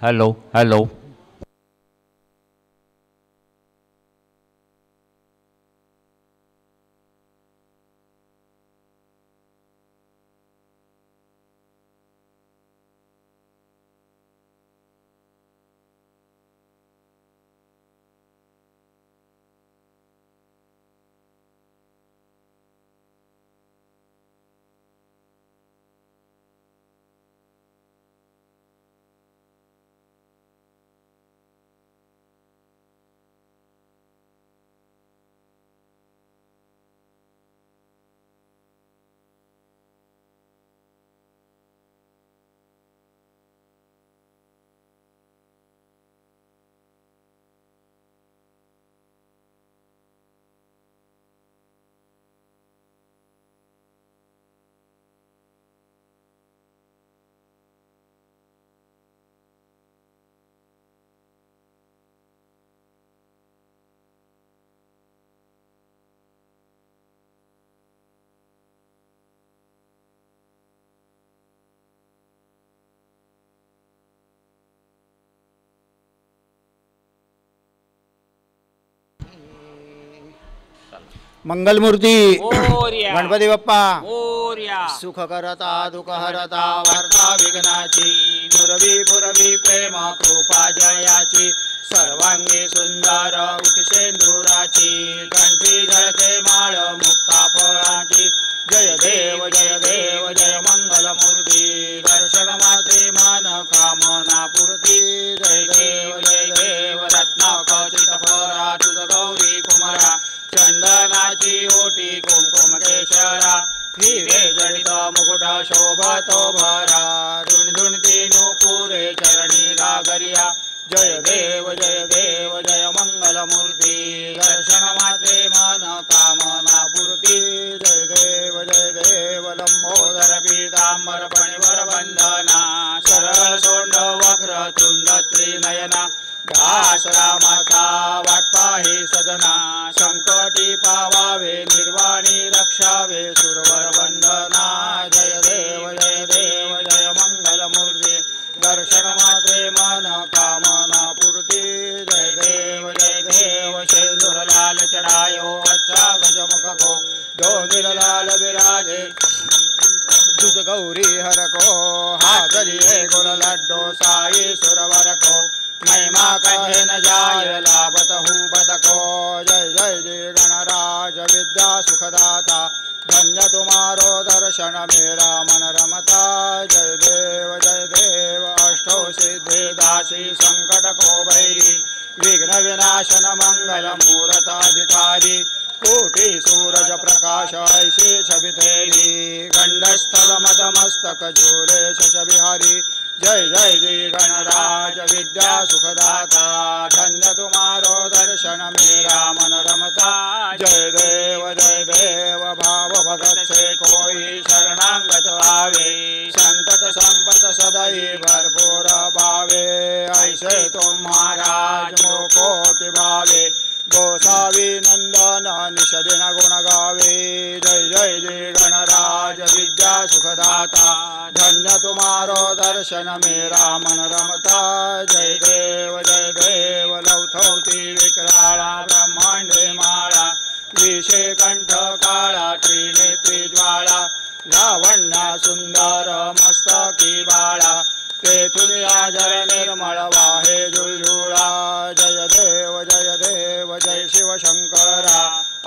Hello hello. Mangalmurti मोरया. गणपती बाप्पा मोरया. सुख करता दुःख हरता वार्ता विघ्नाची नुरवी पुरवी प्रेम कृपा जयाची सर्वांगी सुंदर उठशेंदुराची कंठी झळके माळ मुक्ता फळाची जय देव जय मंगलमूर्ती दर्शन मात्रे मन कामना पूर्ती जय देव रत्नाखचित फरा तुझ गौरी कुमारा चंदनाची ओटी कुंकुम केशरा हिरे जडित मुकुट शोभतो भरा झुणझुणती नुपुरे चरणी गागरिया जय देव जय मंगलमूर्ती दर्शन मात्रे मन कामना पूर्ती जय देव लंबोदर पीतांबर फणिवर वंदना सरळ सोंड वक्र तुंड त्रिनयना दास रामाचा वाटपाही सदना संकटी पावावे निर्वाणी रक्षावे सुरवर वंदना जय देव जय मंगलमूर्ती दर्शन मात्रे मन कामना पूर्ती जय देव शेंदूर लाल चढ़ायो अच्छा गजमुख को जोंदिल लाल विराजे दूध गौरी हर को हाथ लिए गुल लड्डो साई सुरवर को महिमा कहे न जाय लाभत हूँ बदको जय गणराज विद्या सुखदाता धन्य तुम्हारो दर्शन मेरा मन रमता जय देव अष्टो सिद्धि दासी संकट को भैरी विघ्न विनाशन मंगल मूर्त अधिकारी कोटि सूरज प्रकाश ऐसे छवि तेरी गंडस्थल मदमस्तक झूले शश बिहारी जय गणराज विद्या सुखदाता धन्य तुम्हारो दर्शन मेरा मन रमता जय देव भाव भगत से कोई शरणागत आवे संतत संपत सदाई भरपूर पावे ऐसे तुम महाराज मोको भावे गोसावी नंदन निषदिन गुण गावे जय गणराज विद्या सुखदाता धन्य तुम्हारो दर्शन मेरा मन रमता जय देव लौथौती विकराळा ब्रह्मांडे माळा विषे कंठ काळा त्रिनेत्री ज्वाळा लावण्या सुंदर मस्तकी बाळा तेथून आजर निर्मळ वाहे झुळझुळा जय देव जय शिवशंकरा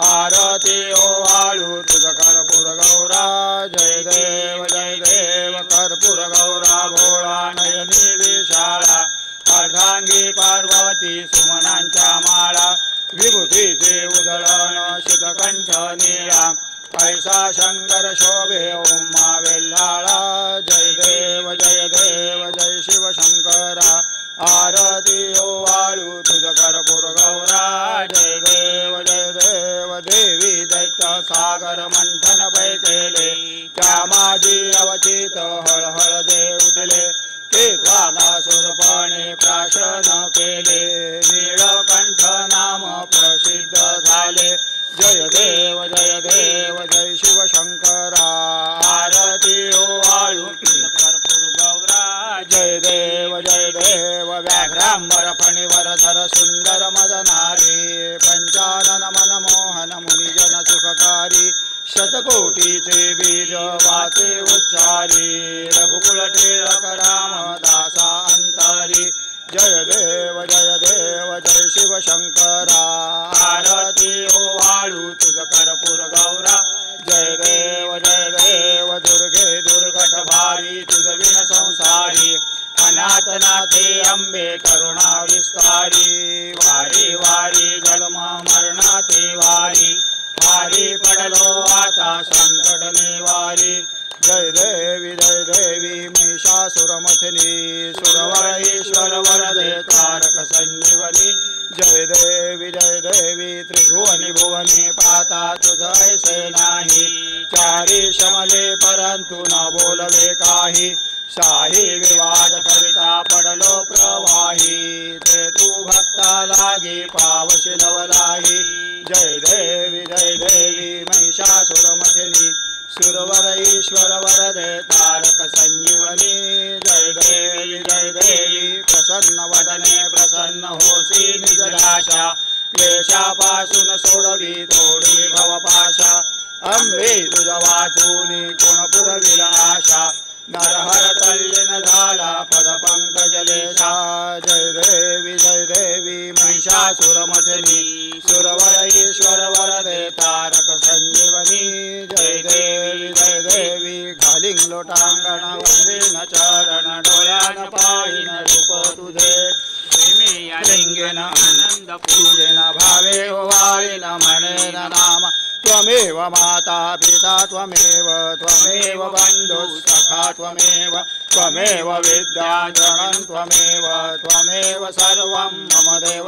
आरती ओवाळू तुझ कर्पूर गौरा जय देव कर्पूर गौरा भोळा नयनी विशाळा अर्धांगी पार्वती सुमनांच्या माळा विभूतीचे उधळण शीतकंठ निळा ऐसा शंकर शोभे ओम्मा वेल्हाळा जय देव जय शिवशंकरा आरती ओवाळू तुझ कर्पूर गौरा जय देव देवी दैत्य सागर मंथन पै केले त्या माझी अवचित हळहळ दे उठले केत्वाना सुरपणे प्राशन केले नीळकंठ नाम प्रसिद्ध झाले जय देव जय शिवशंकरा आरती ओवाळू कर्पूर गौरा जय देव धर सुंदर मदनारी पंचानन मनमोहन मुनिजन सुखकारी शतकोटीचे बीज वाचे उच्चारी रघुकुल टिळक रामदासा अंतरी जय देव जय शिव शंकरा आरती ओवाळू तुझ कर्पूर गौरा जय देव दुर्गे दुर्गट भारी तुझ विन संसारी अनाथनाथे अंबे करुणा विस्तारी वारी वारी जन्म मरणाते वारी भारी पडलो आता संकट निवारी जय देवी महिषासुरमथिनी सुरवर ईश्वर वरदे तारक संजीवनी जय देवी त्रिभुवनी भुवनी पाता तुझ ऐसे नाही चारी शमले परंतु न बोलवे काही शाही विवाद करिता पडलो प्रवाही ते तू भक्ता लागी पावशिलवलाही जय देवी महिषासुरमथिनी सुरवर ईश्वर वरदे तारक संजीवनी जय देवी प्रसन्न वदने प्रसन्न होसी निजदाशा क्लेशापासून सोडवी तोडी भवपाशा अंबे तुझ वाचूनी कोण पुरविल आशा नरहर तल्लीन झाला पद पंकजलेशा जय देवी महिषासुरमथिनी सुरवर ईश्वर वरदे तारक संजीवनी जय देवी घालिंग लोटांगण वंदीन चरण डोळ्यान पाहिन रूप तुझे लिंगेन आनंद पूजेन भावे वाळीन म्हणेन नाम त्वमेव माता पिता त्वमेव बंधु सखा त्वमेव विद्या जनन त्वमेव सर्वं मम देव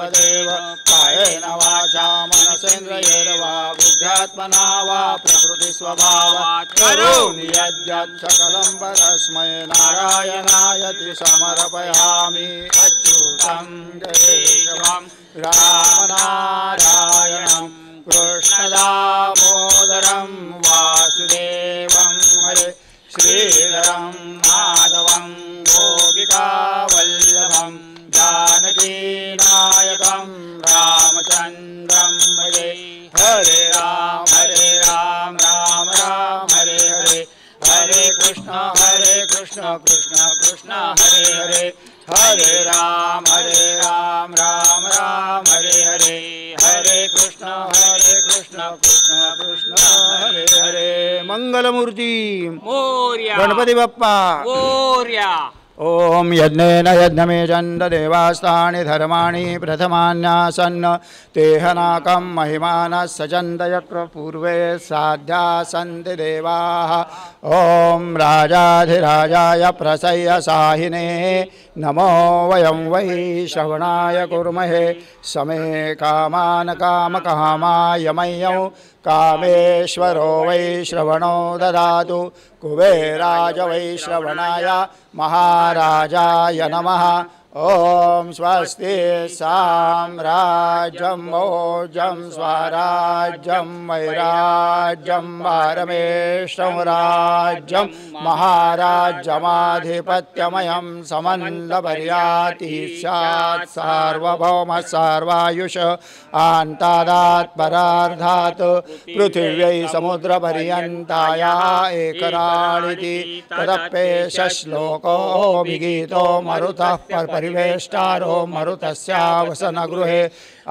कायेन वाचा मनसेन्द्रियैर्वा बुद्ध्यात्मना वा प्रकृति स्वभावात् करोमि यद्यत् सकलं परस्मै नारायणायति समर्पयामि अच्युतं केशवं रामनारायणं कृष्णदामोदरं वासुदेवं हरे श्रीधरं माधवं गोपिकावल्लभं जानकीनायकं रामचन्द्रं भजे हरे राम राम राम हरे हरे हरे कृष्ण कृष्ण कृष्ण हरे हरे हरे राम राम राम हरे हरे हरे कृष्ण कृष्ण कृष्ण हरे हरे मंगलमूर्ती मोर्या गणपती बाप्पा मोर्या ओम यज्ञेन यज्ञमेजन्द देवास्तानि धर्माणि प्रथमान्यासन्न तेहनाकं महिमानः सचन्द यत्र पूर्वे साध्या सन्ति देवाः ओम राजाधिराजाय प्रसह्य साहिने नमो वयं वै श्रवणाय कुर्महे समे कामान् कामकामाय मह्यं कामेश्वरो वै श्रवणो ददातु कुबेराज वै श्रवणाय महाराजाय नमः ओम स्वस्ति साम्राज्यं भोजं स्वराज्यं वैराज्यं भारमेष्टं राज्यं महाराज्यमाधिपत्यमयं समन्वपर्याति स्यात् सार्वभौमः सर्वायुष आन्तादात् परार्धात् पृथिव्यै समुद्रपर्यन्ताया एकराळिति तदप्येषश्लोको विगीतो मरुतः परिवेष्टारो मरुतस्यावसनगृहे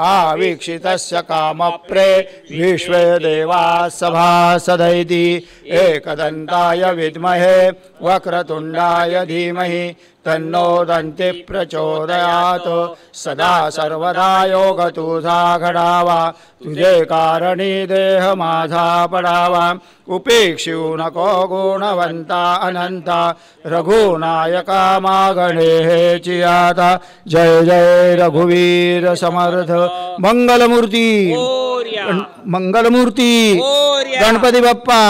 आवीक्षितस्य कामप्रे विश्वे देवाः सभासदैति एकदन्ताय विद्महे वक्रतुण्डाय धीमहि तन्नो दन्ति प्रचोदयात् सदा सर्वदा योगतुधा घडावा तुझे कारणी देह माझा पडावा उपेक्षिऊ नको गुणवंता अनंता रघुनायका मागणे हेची आता जय जय रघुवीर समर्थ मंगलमूर्ती मोर्या मंगलमूर्ती मोर्या गणपती बाप्पा